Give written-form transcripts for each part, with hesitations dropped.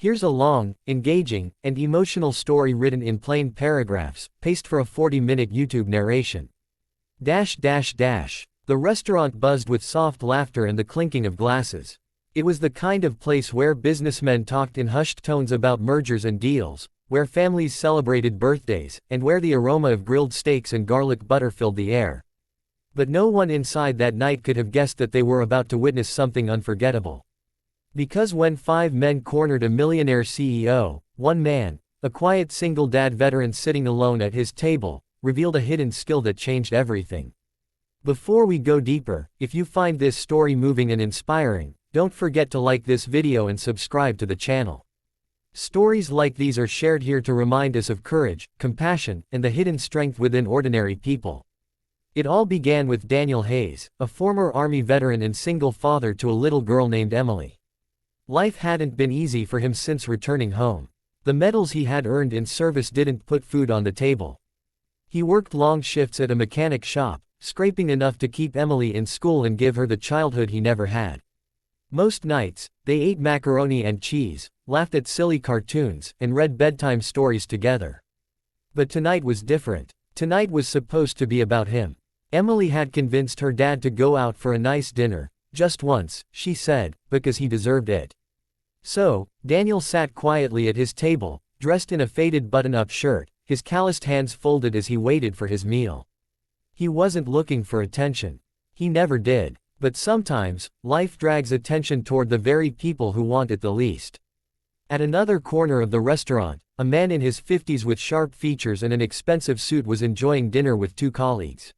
Here's a long, engaging, and emotional story written in plain paragraphs, paced for a 40-minute YouTube narration. The restaurant buzzed with soft laughter and the clinking of glasses. It was the kind of place where businessmen talked in hushed tones about mergers and deals, where families celebrated birthdays, and where the aroma of grilled steaks and garlic butter filled the air. But no one inside that night could have guessed that they were about to witness something unforgettable. Because when 5 men cornered a millionaire CEO, one man, a quiet single dad veteran sitting alone at his table, revealed a hidden skill that changed everything. Before we go deeper, if you find this story moving and inspiring, don't forget to like this video and subscribe to the channel. Stories like these are shared here to remind us of courage, compassion, and the hidden strength within ordinary people. It all began with Daniel Hayes, a former Army veteran and single father to a little girl named Emily. Life hadn't been easy for him since returning home. The medals he had earned in service didn't put food on the table. He worked long shifts at a mechanic shop, scraping enough to keep Emily in school and give her the childhood he never had. Most nights, they ate macaroni and cheese, laughed at silly cartoons, and read bedtime stories together. But tonight was different. Tonight was supposed to be about him. Emily had convinced her dad to go out for a nice dinner, just once, she said, because he deserved it. So, Daniel sat quietly at his table, dressed in a faded button-up shirt, his calloused hands folded as he waited for his meal. He wasn't looking for attention. He never did. But sometimes, life drags attention toward the very people who want it the least. At another corner of the restaurant, a man in his 50s with sharp features and an expensive suit was enjoying dinner with 2 colleagues.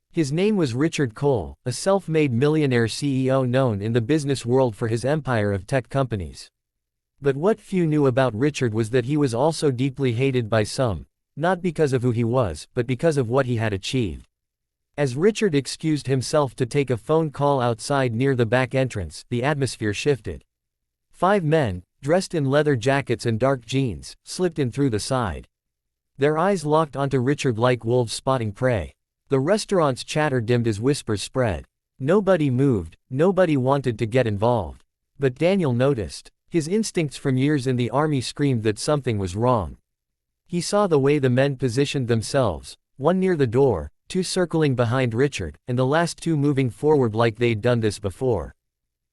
His name was Richard Cole, a self-made millionaire CEO known in the business world for his empire of tech companies. But what few knew about Richard was that he was also deeply hated by some, not because of who he was, but because of what he had achieved. As Richard excused himself to take a phone call outside near the back entrance, the atmosphere shifted. 5 men, dressed in leather jackets and dark jeans, slipped in through the side. Their eyes locked onto Richard like wolves spotting prey. The restaurant's chatter dimmed as whispers spread. Nobody moved, nobody wanted to get involved. But Daniel noticed. His instincts from years in the army screamed that something was wrong. He saw the way the men positioned themselves, one near the door, 2 circling behind Richard, and the last 2 moving forward like they'd done this before.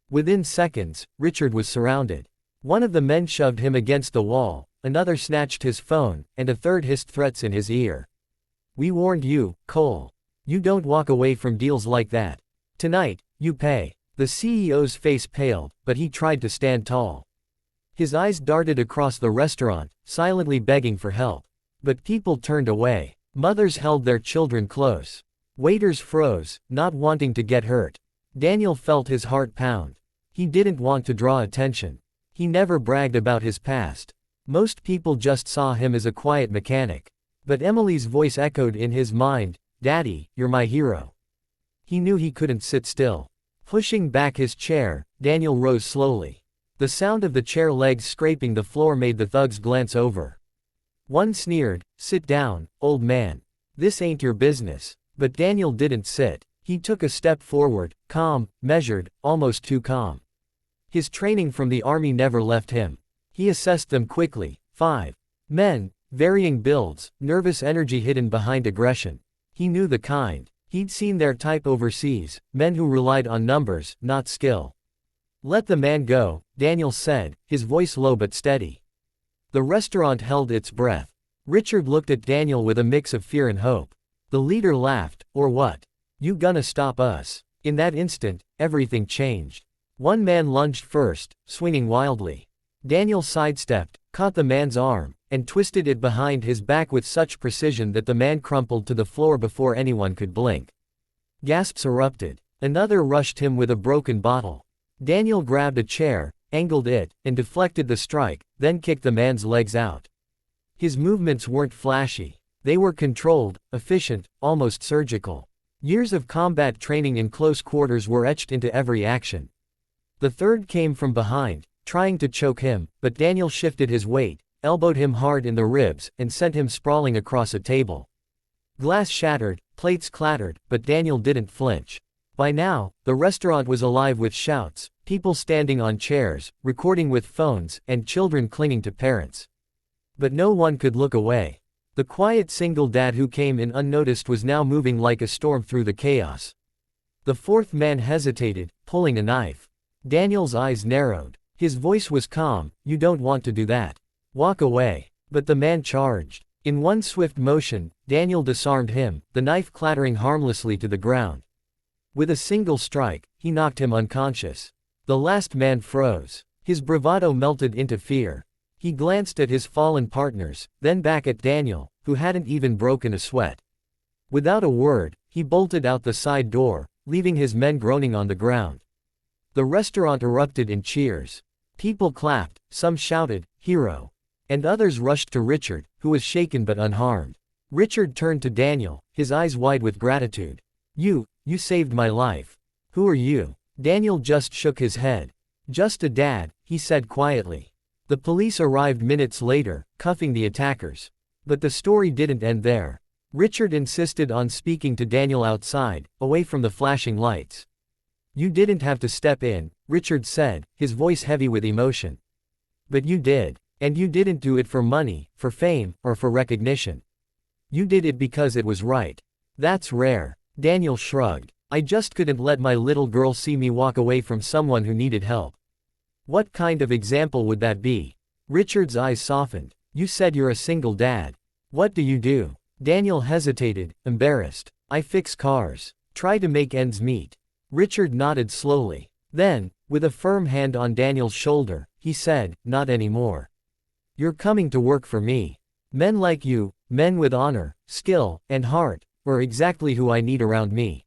Within seconds, Richard was surrounded. One of the men shoved him against the wall, another snatched his phone, and a third hissed threats in his ear. "We warned you, Cole. You don't walk away from deals like that. Tonight, you pay." The CEO's face paled, but he tried to stand tall. His eyes darted across the restaurant, silently begging for help. But people turned away. Mothers held their children close. Waiters froze, not wanting to get hurt. Daniel felt his heart pound. He didn't want to draw attention. He never bragged about his past. Most people just saw him as a quiet mechanic. But Emily's voice echoed in his mind, "Daddy, you're my hero." He knew he couldn't sit still. Pushing back his chair, Daniel rose slowly. The sound of the chair legs scraping the floor made the thugs glance over. One sneered, "Sit down, old man. This ain't your business." But Daniel didn't sit. He took a step forward, calm, measured, almost too calm. His training from the army never left him. He assessed them quickly. 5 men, varying builds, nervous energy hidden behind aggression. He knew the kind. He'd seen their type overseas, men who relied on numbers, not skill. "Let the man go," Daniel said, his voice low but steady. The restaurant held its breath. Richard looked at Daniel with a mix of fear and hope. The leader laughed, "Or what? You gonna stop us?" In that instant, everything changed. One man lunged first, swinging wildly. Daniel sidestepped, caught the man's arm, and twisted it behind his back with such precision that the man crumpled to the floor before anyone could blink. Gasps erupted. Another rushed him with a broken bottle. Daniel grabbed a chair, angled it, and deflected the strike, then kicked the man's legs out. His movements weren't flashy. They were controlled, efficient, almost surgical. Years of combat training in close quarters were etched into every action. The third came from behind, trying to choke him, but Daniel shifted his weight, elbowed him hard in the ribs, and sent him sprawling across a table. Glass shattered, plates clattered, but Daniel didn't flinch. By now, the restaurant was alive with shouts, people standing on chairs, recording with phones, and children clinging to parents. But no one could look away. The quiet single dad who came in unnoticed was now moving like a storm through the chaos. The fourth man hesitated, pulling a knife. Daniel's eyes narrowed. His voice was calm, "You don't want to do that. Walk away." But the man charged. In one swift motion, Daniel disarmed him, the knife clattering harmlessly to the ground. With a single strike, he knocked him unconscious. The last man froze. His bravado melted into fear. He glanced at his fallen partners, then back at Daniel, who hadn't even broken a sweat. Without a word, he bolted out the side door, leaving his men groaning on the ground. The restaurant erupted in cheers. People clapped, some shouted, "Hero!" And others rushed to Richard, who was shaken but unharmed. Richard turned to Daniel, his eyes wide with gratitude. You saved my life. Who are you?" Daniel just shook his head. "Just a dad," he said quietly. The police arrived minutes later, cuffing the attackers. But the story didn't end there. Richard insisted on speaking to Daniel outside, away from the flashing lights. "You didn't have to step in," Richard said, his voice heavy with emotion. "But you did. And you didn't do it for money, for fame, or for recognition. You did it because it was right. That's rare." Daniel shrugged. "I just couldn't let my little girl see me walk away from someone who needed help." "What kind of example would that be?" Richard's eyes softened. "You said you're a single dad. What do you do?" Daniel hesitated, embarrassed. "I fix cars. Try to make ends meet." Richard nodded slowly. Then, with a firm hand on Daniel's shoulder, he said, "Not anymore. You're coming to work for me. Men like you, men with honor, skill, and heart, are exactly who I need around me.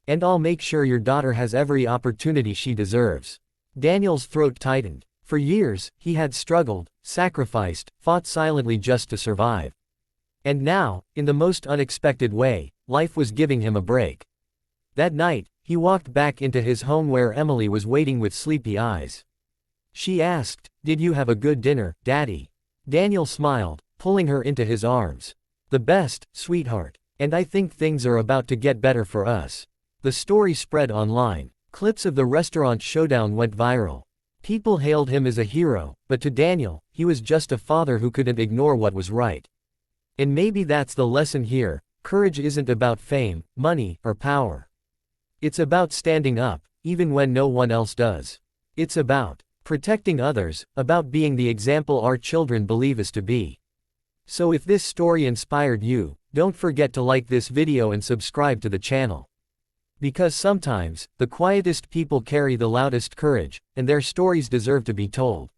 And I'll make sure your daughter has every opportunity she deserves." Daniel's throat tightened. For years, he had struggled, sacrificed, fought silently just to survive. And now, in the most unexpected way, life was giving him a break. That night, he walked back into his home where Emily was waiting with sleepy eyes. She asked, "Did you have a good dinner, Daddy?" Daniel smiled, pulling her into his arms. "The best, sweetheart. And I think things are about to get better for us." The story spread online. Clips of the restaurant showdown went viral. People hailed him as a hero, but to Daniel, he was just a father who couldn't ignore what was right. And maybe that's the lesson here: courage isn't about fame, money, or power. It's about standing up, even when no one else does. It's about protecting others, about being the example our children believe us to be. So if this story inspired you, don't forget to like this video and subscribe to the channel. Because sometimes, the quietest people carry the loudest courage, and their stories deserve to be told.